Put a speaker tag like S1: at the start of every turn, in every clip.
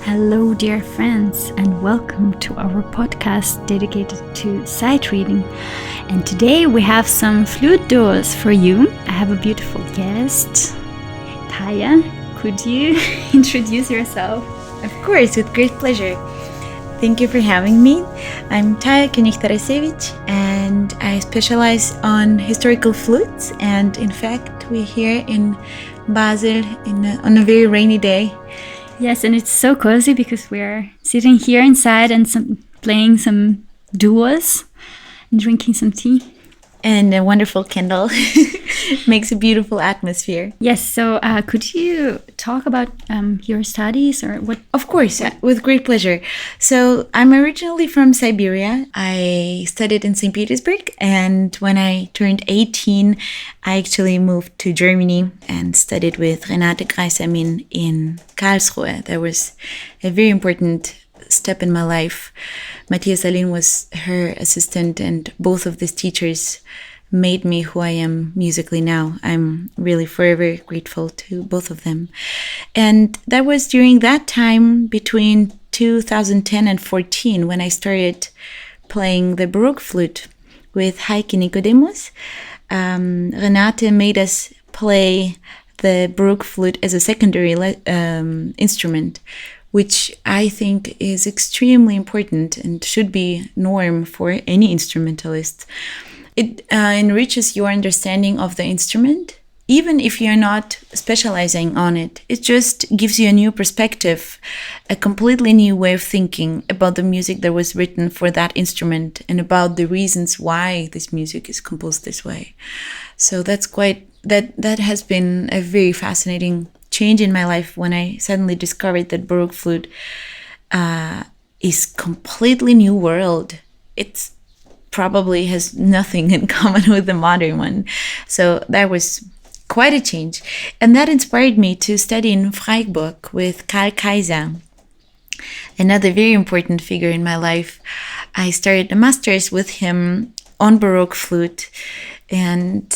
S1: Hello, dear friends, and welcome to our podcast dedicated to sight reading. And today we have some flute duos for you. I have a beautiful guest. Taya, could you introduce yourself?
S2: Of course, with great pleasure. Thank you for having me. I'm Taya König-Tarasevich, and I specialize on historical flutes. And in fact, we're here in Basel on a very rainy day.
S1: Yes, and it's so cozy because we're sitting here inside and playing some duos and drinking some tea.
S2: And a wonderful candle makes a beautiful atmosphere.
S1: Yes, so could you talk about your studies or what?
S2: Of course, with great pleasure. So I'm originally from Siberia. I studied in St. Petersburg, and when I turned 18, I actually moved to Germany and studied with Renate Greisamin in Karlsruhe. That was a very important step in my life. Matthias Alin was her assistant, and both of these teachers made me who I am musically now. I'm really forever grateful to both of them. And that was during that time between 2010 and 14 when I started playing the Baroque flute with Heike Nicodemus. Renate made us play the Baroque flute as a secondary instrument, which I think is extremely important and should be norm for any instrumentalist. It enriches your understanding of the instrument, even if you're not specializing on it. It just gives you a new perspective, a completely new way of thinking about the music that was written for that instrument and about the reasons why this music is composed this way. So that has been a very fascinating change in my life when I suddenly discovered that Baroque flute is completely new world. It's probably has nothing in common with the modern one. So that was quite a change. And that inspired me to study in Freiburg with Karl Kaiser, another very important figure in my life. I started a master's with him on Baroque flute, and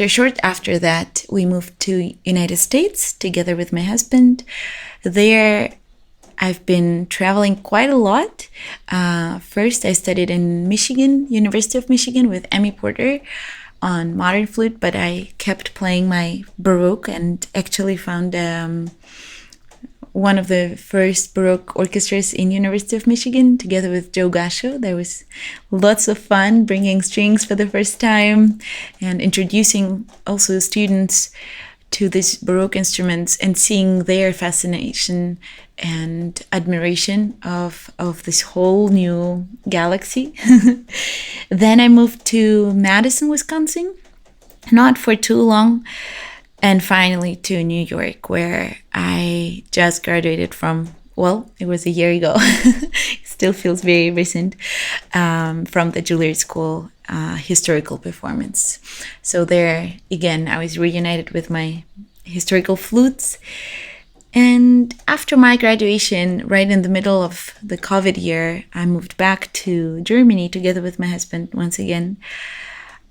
S2: short after that, we moved to United States together with my husband. There, I've been traveling quite a lot. First, I studied in Michigan, University of Michigan, with Amy Porter on modern flute, but I kept playing my Baroque and actually found one of the first Baroque orchestras in University of Michigan together with Joe Gasho. There was lots of fun bringing strings for the first time and introducing also students to these Baroque instruments and seeing their fascination and admiration of this whole new galaxy. Then I moved to Madison, Wisconsin, not for too long. And finally to New York, where I just graduated from, well, it was a year ago. Still feels very recent, from the Juilliard School historical performance. So there, again, I was reunited with my historical flutes. And after my graduation, right in the middle of the COVID year, I moved back to Germany together with my husband once again,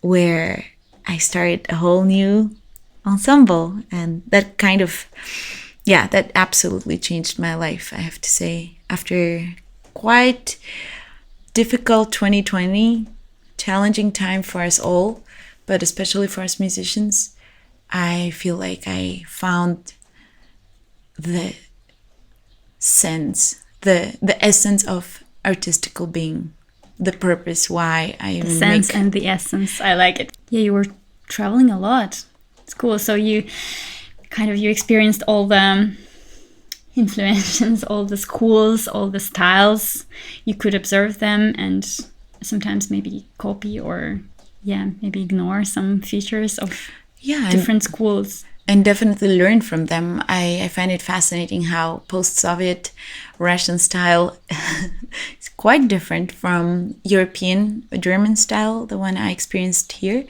S2: where I started a whole new ensemble, and that that absolutely changed my life, I have to say. After quite difficult 2020, challenging time for us all, but especially for us musicians, I feel like I found the sense, the essence of artistical being, the purpose why I
S1: the sense and the essence. I like it. Yeah, you were traveling a lot. It's cool. So you experienced all the influences, all the schools, all the styles. You could observe them and sometimes maybe copy or maybe ignore some features of different schools.
S2: And definitely learn from them. I find it fascinating how post-Soviet Russian style is quite different from European German style, the one I experienced here.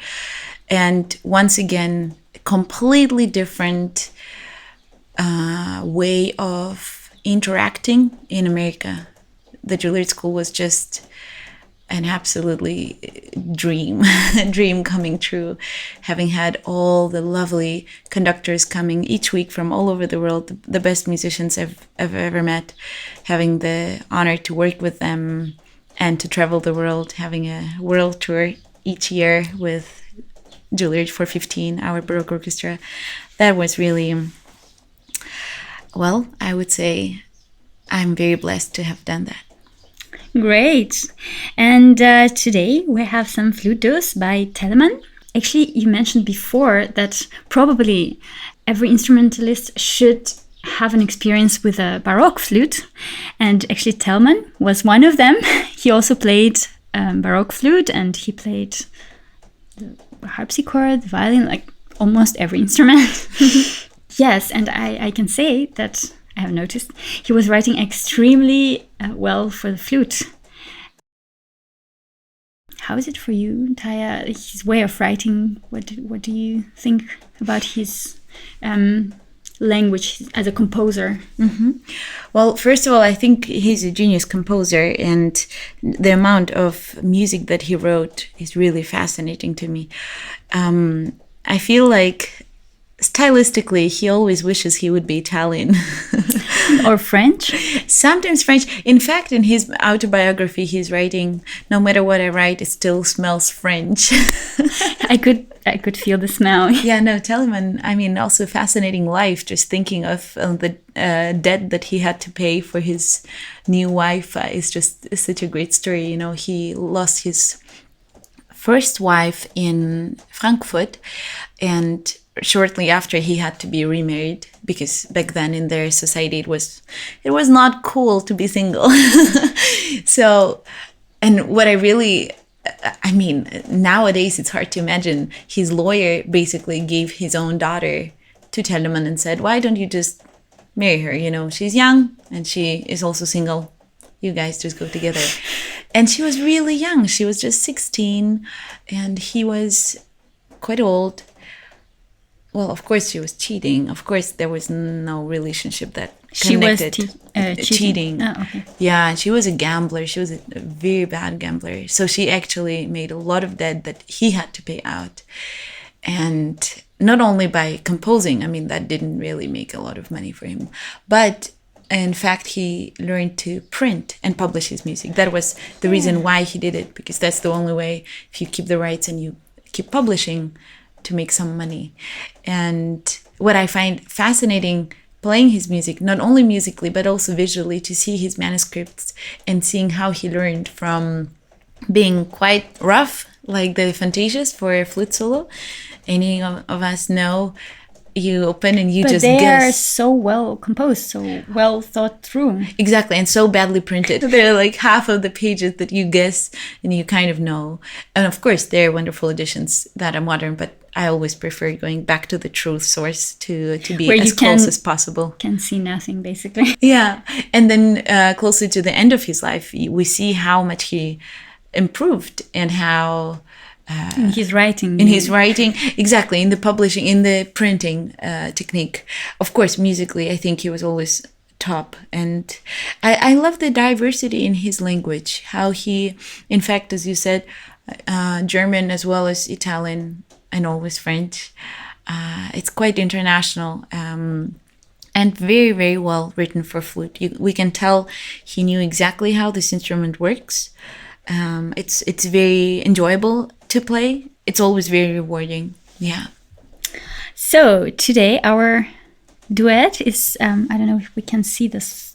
S2: And once again, completely different way of interacting in America. The Juilliard School was just an absolutely dream, dream coming true, having had all the lovely conductors coming each week from all over the world, the best musicians I've ever met, having the honor to work with them and to travel the world, having a world tour each year with Juilliard 415, our Baroque orchestra. That was really, well, I would say I'm very blessed to have done that.
S1: Great. And today we have some flutes by Telemann. Actually, you mentioned before that probably every instrumentalist should have an experience with a Baroque flute. And actually, Telemann was one of them. He also played Baroque flute, and he played the harpsichord, the violin, like almost every instrument. Yes, and I can say that I have noticed he was writing extremely well for the flute. How is it for you, Taya? His way of writing. What do you think about his language as a composer?
S2: Mm-hmm. Well, first of all, I think he's a genius composer, and the amount of music that he wrote is really fascinating to me. I feel like stylistically, he always wishes he would be Italian.
S1: Or French?
S2: Sometimes French. In fact, in his autobiography, he's writing, no matter what I write, it still smells French.
S1: I could feel the smell.
S2: Yeah, no, Telemann, I mean, also fascinating life, just thinking of the debt that he had to pay for his new wife is just such a great story. You know, he lost his first wife in Frankfurt, and shortly after he had to be remarried, because back then in their society it was not cool to be single. So, and what I mean, nowadays it's hard to imagine. His lawyer basically gave his own daughter to Telemann and said, why don't you just marry her? You know, she's young and she is also single. You guys just go together. And she was really young. She was just 16 and he was quite old. Well, of course she was cheating. Of course there was no relationship that connected.
S1: She was cheating. Oh, okay.
S2: Yeah, she was a gambler. She was a very bad gambler. So she actually made a lot of debt that he had to pay out. And not only by composing, I mean, that didn't really make a lot of money for him, but in fact, he learned to print and publish his music. That was the reason why he did it, because that's the only way, if you keep the rights and you keep publishing, to make some money. And what I find fascinating playing his music, not only musically, but also visually, to see his manuscripts and seeing how he learned from being quite rough, like the Fantasias for a flute solo. Any of us know, you open and you just guess.
S1: But they are so well composed, so well thought through.
S2: Exactly, and so badly printed. They're like half of the pages that you guess and you kind of know. And of course, there are wonderful editions that are modern, but I always prefer going back to the true source to be where as close as possible.
S1: Can see nothing, basically.
S2: Yeah, and then closer to the end of his life, we see how much he improved and how...
S1: in his writing.
S2: Exactly, in the publishing, in the printing technique. Of course, musically, I think he was always top. And I love the diversity in his language, how he, in fact, as you said, German as well as Italian and always French. It's quite international and very, very well written for flute. We can tell he knew exactly how this instrument works. It's very enjoyable to play. It's always very rewarding. Yeah.
S1: So today our duet is, I don't know if we can see this,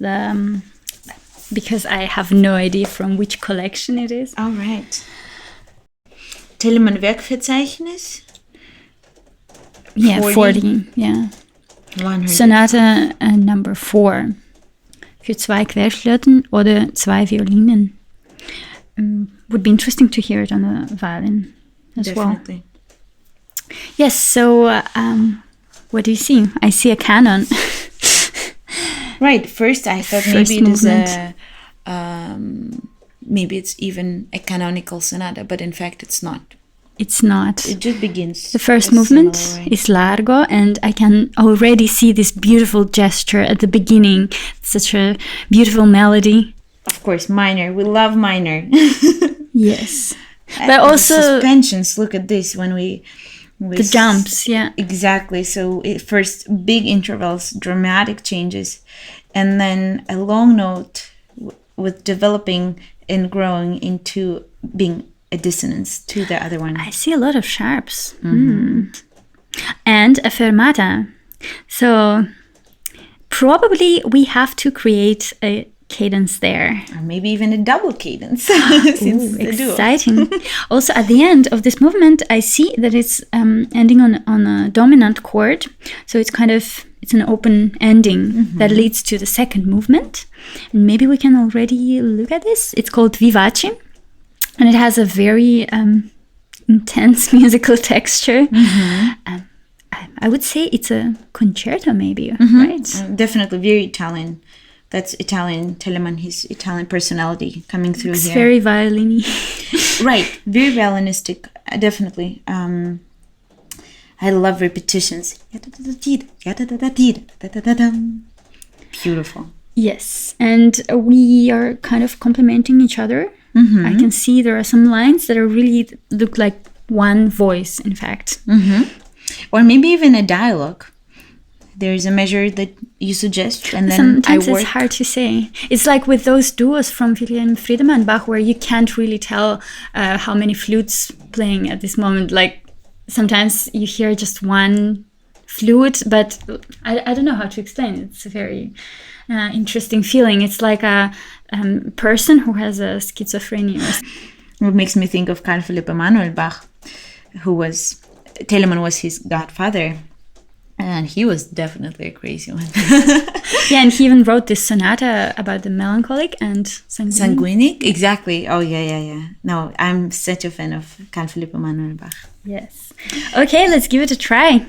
S1: because I have no idea from which collection it is.
S2: All right. Telemann Werkverzeichnis.
S1: Yeah, 40. Yeah.
S2: 100.
S1: Sonata number 4. Für 2 Querflöten oder 2 Violinen. Would be interesting to hear it on the violin as
S2: Definitely.
S1: Well. Yes, so what do you see? I see a canon.
S2: Right, first I thought maybe it is maybe it's even a canonical sonata, but in fact it's not.
S1: It's not.
S2: It just begins.
S1: The first movement is largo, and I can already see this beautiful gesture at the beginning. Such a beautiful melody.
S2: Of course, minor. We love minor.
S1: Yes.
S2: And
S1: But
S2: the
S1: also
S2: suspensions. Look at this when we
S1: the jumps, yeah.
S2: exactly. So first big intervals, dramatic changes, and then a long note with developing and growing into being a dissonance to the other one.
S1: I see a lot of sharps. And a fermata. So probably we have to create a cadence there.
S2: Or maybe even a double cadence. Since
S1: Ooh,
S2: the duo.
S1: exciting. Also, at the end of this movement, I see that it's ending on a dominant chord. So it's it's an open ending that leads to the second movement. And maybe we can already look at this. It's called Vivace. And it has a very intense musical texture. I would say it's a concerto, maybe, right?
S2: Definitely very Italian. That's Italian Telemann, his Italian personality coming through
S1: It's
S2: here.
S1: very violin-y.
S2: Right, very violinistic, definitely. I love repetitions. Beautiful.
S1: Yes, and we are kind of complementing each other. I can see there are some lines that are really look like one voice, in fact.
S2: Or maybe even a dialogue. There's a measure that you suggest, and then
S1: Sometimes
S2: I work.
S1: it's hard to say. It's like with those duos from Wilhelm Friedemann Bach, where you can't really tell how many flutes playing at this moment. Like sometimes you hear just one flute, but I don't know how to explain it. It's a very interesting feeling. It's like a person who has a schizophrenia.
S2: What makes me think of Carl Philipp Emanuel Bach, Telemann was his godfather. And he was definitely a crazy one.
S1: Yeah, and he even wrote this sonata about the melancholic and sanguinic.
S2: Sanguinic? Exactly. Oh, yeah. No, I'm such a fan of Carl Philipp Emanuel Bach.
S1: Yes. Okay, let's give it a try.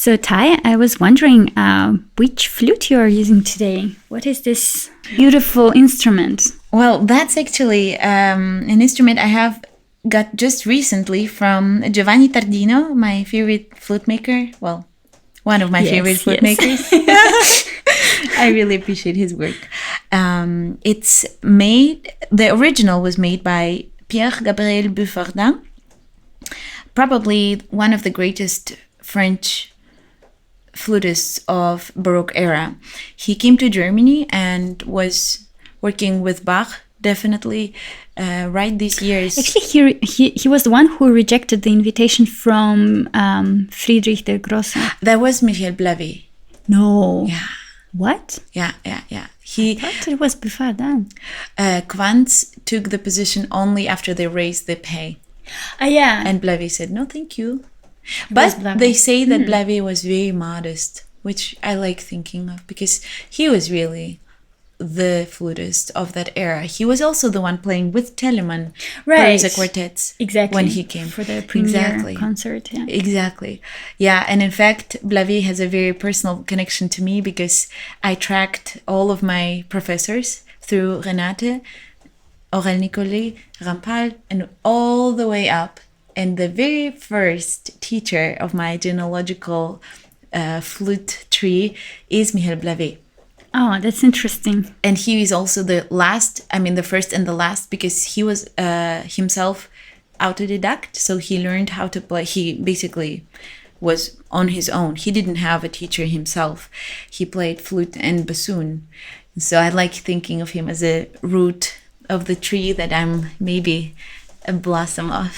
S1: So Taya, I was wondering which flute you are using today. What is this beautiful instrument?
S2: Well, that's actually an instrument I have got just recently from Giovanni Tardino, my favorite flute maker. Well, one of my favorite flute makers. I really appreciate his work. The original was made by Pierre-Gabriel Buffardin, probably one of the greatest French flutists of Baroque era. He came to Germany and was working with Bach, definitely, right these years.
S1: Actually, he was the one who rejected the invitation from Friedrich der Grosse.
S2: That was Michel Blavet.
S1: No.
S2: Yeah.
S1: What?
S2: Yeah.
S1: I thought it was Buffardin.
S2: Quantz took the position only after they raised the pay.
S1: Yeah.
S2: And Blavet said, no, thank you. But they say that Blavet was very modest, which I like thinking of because he was really the flutist of that era. He was also the one playing with Telemann for the quartets when he came.
S1: For the premiere concert. Yeah.
S2: Exactly. Yeah, and in fact, Blavet has a very personal connection to me because I tracked all of my professors through Renate, Aurel Nicolet, Rampal, and all the way up. And the very first teacher of my genealogical flute tree is Michel Blavet.
S1: Oh, that's interesting.
S2: And he is also the first and the last, because he was himself autodidact. So he learned how to play. He basically was on his own. He didn't have a teacher himself. He played flute and bassoon. So I like thinking of him as a root of the tree that I'm maybe a blossom of.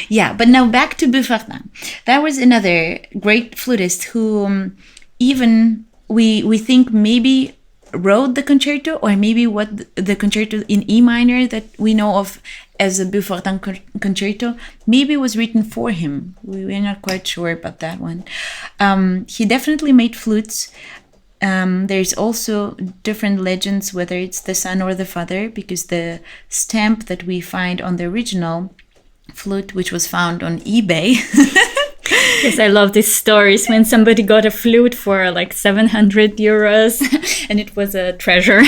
S2: Yeah, but now back to Buffardin. That was another great flutist who even we think maybe wrote the concerto, or maybe what the concerto in E minor that we know of as a Buffardin concerto maybe was written for him. We're not quite sure about that one. He definitely made flutes. There's also different legends whether it's the son or the father, because the stamp that we find on the original flute, which was found on eBay.
S1: Yes, I love these stories when somebody got a flute for like 700 euros and it was a treasure.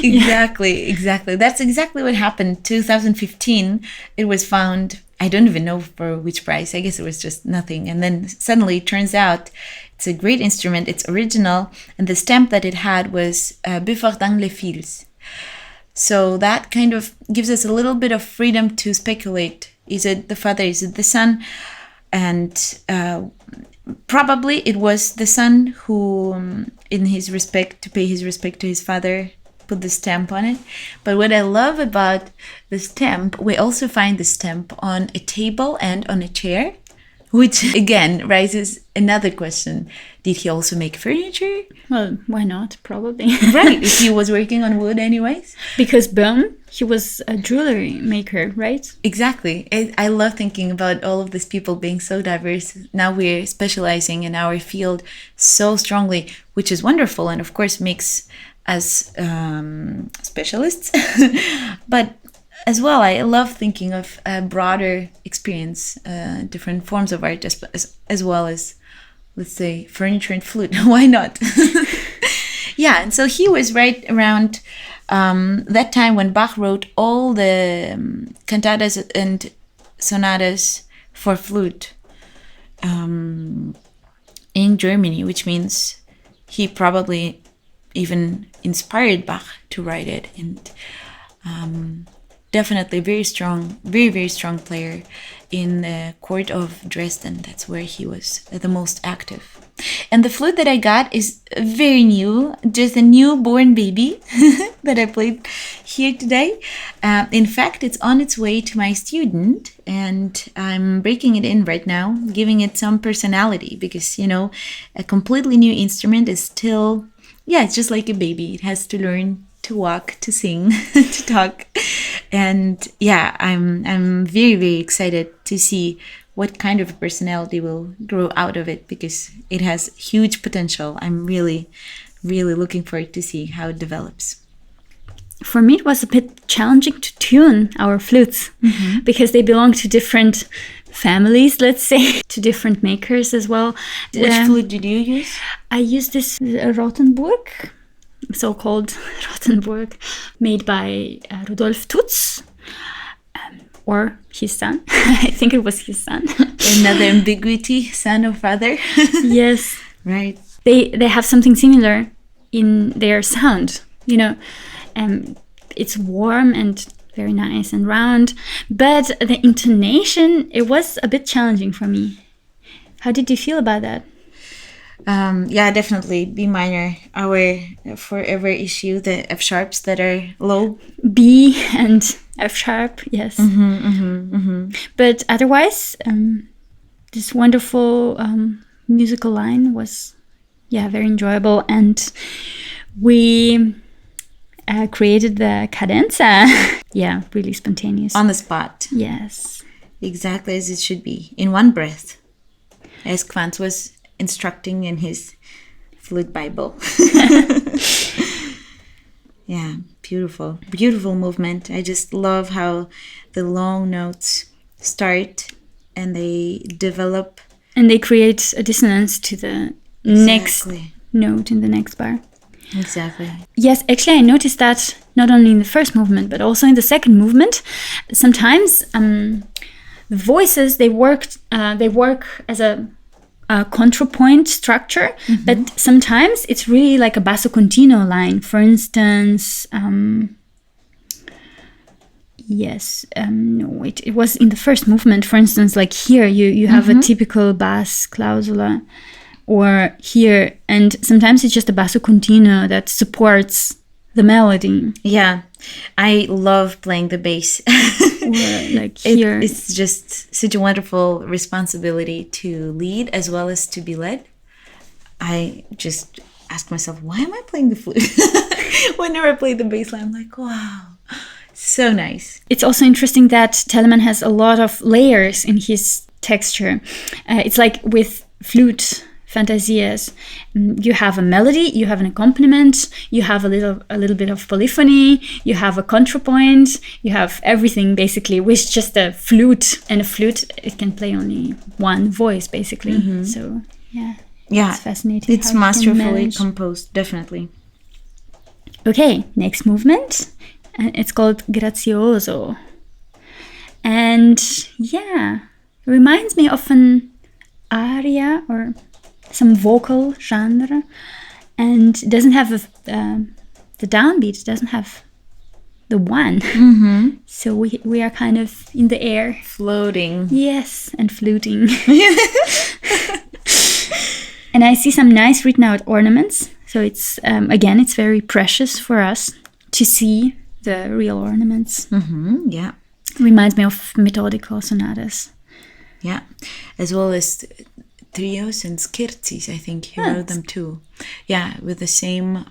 S2: Exactly. That's exactly what happened. 2015, it was found, I don't even know for which price. I guess it was just nothing. And then suddenly it turns out it's a great instrument. It's original. And the stamp that it had was Buffardin les fils. So that kind of gives us a little bit of freedom to speculate. Is it the father? Is it the son? And probably it was the son who, in his respect, to pay his respect to his father, put the stamp on it. But what I love about the stamp, we also find the stamp on a table and on a chair, which again raises another question. Did he also make furniture?
S1: Well, why not? Probably.
S2: Right, if he was working on wood anyways.
S1: Because Böhm, he was a jewelry maker, right?
S2: Exactly. I love thinking about all of these people being so diverse. Now we're specializing in our field so strongly, which is wonderful and of course makes us specialists. But as well, I love thinking of a broader experience, different forms of art, as well as, let's say, furniture and flute. Why not? Yeah, and so he was right around that time when Bach wrote all the cantatas and sonatas for flute in Germany, which means he probably even inspired Bach to write it. And definitely very strong, very strong player in the court of Dresden. That's where he was the most active. And the flute that I got is very new, just a newborn baby that I played here today. In fact, it's on its way to my student and I'm breaking it in right now, giving it some personality because, you know, a completely new instrument is still, it's just like a baby. It has to learn to walk, to sing, to talk. And I'm very excited to see what kind of personality will grow out of it because it has huge potential. I'm really looking forward to see how it develops.
S1: For me, it was a bit challenging to tune our flutes because they belong to different families, let's say, to different makers as well.
S2: Which flute did you use?
S1: I used this Rothenburg, so-called Rothenburg, made by Rudolf Tutz, or his son. I think it was his son.
S2: Another ambiguity, son or father.
S1: Yes.
S2: Right.
S1: They have something similar in their sound, you know. It's warm and very nice and round, but the intonation, it was a bit challenging for me. How did you feel about that?
S2: Yeah, definitely B minor, our forever issue, the F sharps that are low.
S1: B and F sharp, yes. But otherwise, this wonderful musical line was, very enjoyable, and we created the cadenza. Yeah, really spontaneous.
S2: On the spot.
S1: Yes.
S2: Exactly as it should be, in one breath, as Quantz was instructing in his flute Bible. Yeah, beautiful. Beautiful movement. I just love how the long notes start and they develop.
S1: And they create a dissonance to the next note in the next bar.
S2: Exactly.
S1: Yes, actually I noticed that not only in the first movement, but also in the second movement. Sometimes the voices, they work as a contrapoint structure, but sometimes it's really like a basso continuo line. For instance, it was in the first movement. For instance, like here you have a typical bass clausula, or here, and sometimes it's just a basso continuo that supports the melody.
S2: Yeah, I love playing the bass.
S1: Or like here.
S2: It's just such a wonderful responsibility to lead as well as to be led. I just ask myself, why am I playing the flute? Whenever I play the bass line, I'm like, wow, so nice.
S1: It's also interesting that Telemann has a lot of layers in his texture. It's like with flute fantasias, you have a melody, you have an accompaniment, you have a little bit of polyphony, you have a contrapoint, you have everything basically with just a flute. And a flute, it can play only one voice basically. So it's fascinating.
S2: It's masterfully composed, definitely.
S1: Okay, next movement, and it's called Grazioso, and it reminds me of an aria or some vocal genre, and it doesn't have the downbeat, it doesn't have the one. So we are kind of in the air,
S2: floating.
S1: Yes, and fluting. And I see some nice written out ornaments, so it's again, it's very precious for us to see the real ornaments.
S2: Yeah,
S1: reminds me of methodical sonatas.
S2: Yeah, as well as trios and scherzis, I think he wrote them too. Yeah, with the same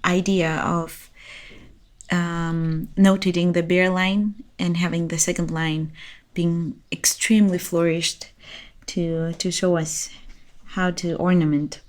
S2: idea of notating the bare line and having the second line being extremely flourished to show us how to ornament.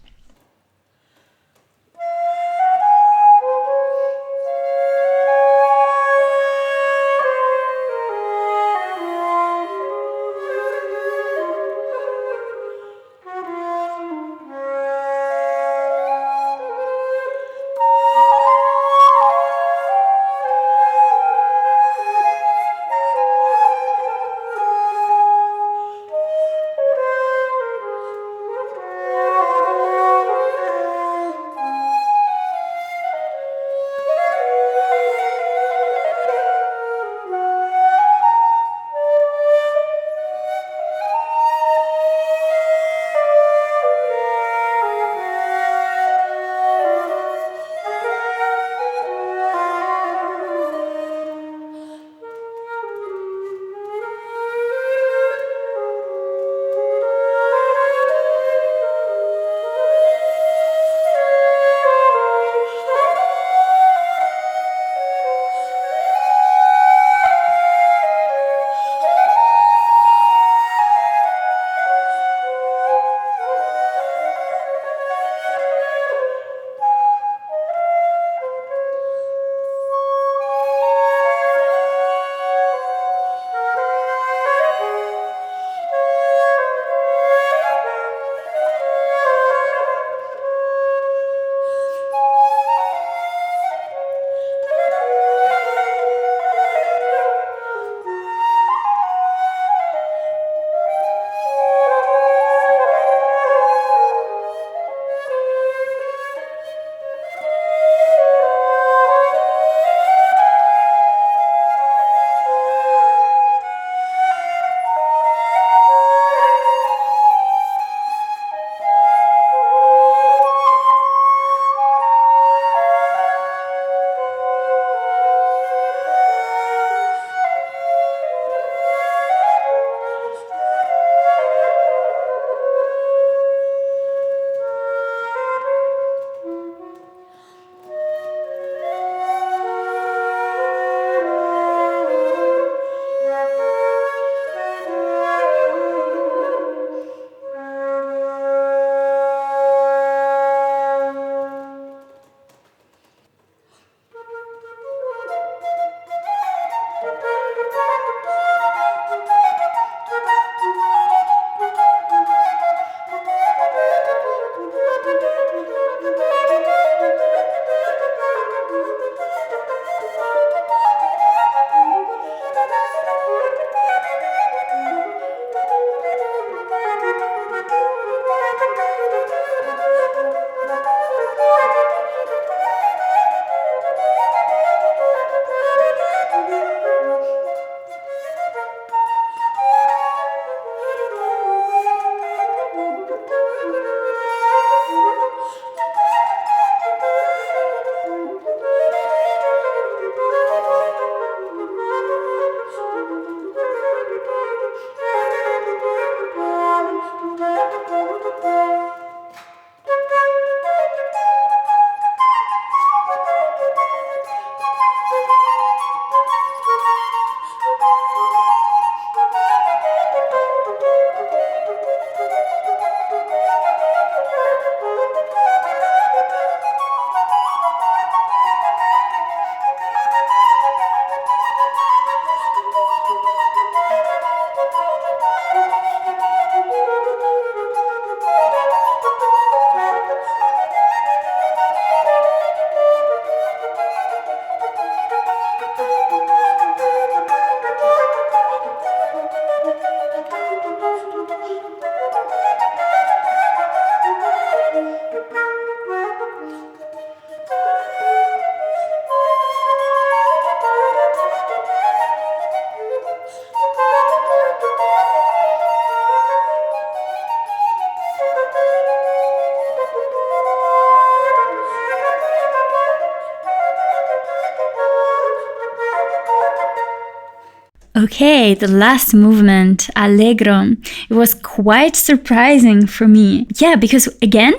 S1: Okay, the last movement, Allegro. It was quite surprising for me. Yeah, because again,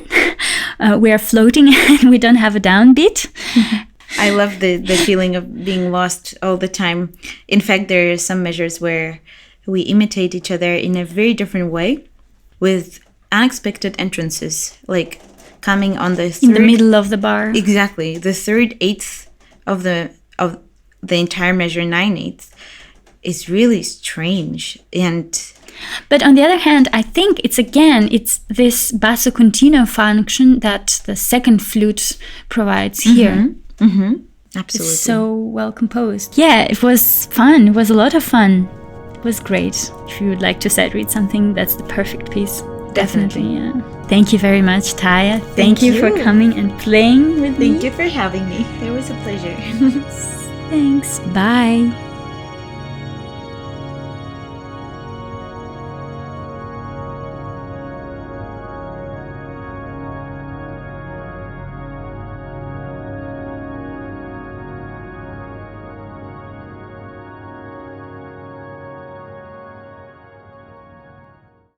S1: we are floating and we don't have a downbeat.
S2: I love the feeling of being lost all the time. In fact, there are some measures where we imitate each other in a very different way with unexpected entrances, like coming on the third,
S1: in the middle of the bar.
S2: Exactly, the third eighth of the entire measure, 9/8, is really strange.
S1: But on the other hand, I think it's this basso continuo function that the second flute provides here.
S2: Absolutely.
S1: It's so well composed. Yeah, it was fun. It was a lot of fun. It was great. If you would like to sight read something, that's the perfect piece. Definitely, yeah. Thank you very much, Taya. Thank you for coming and playing with me.
S2: Thank you for having me. It was a pleasure.
S1: Thanks. Bye.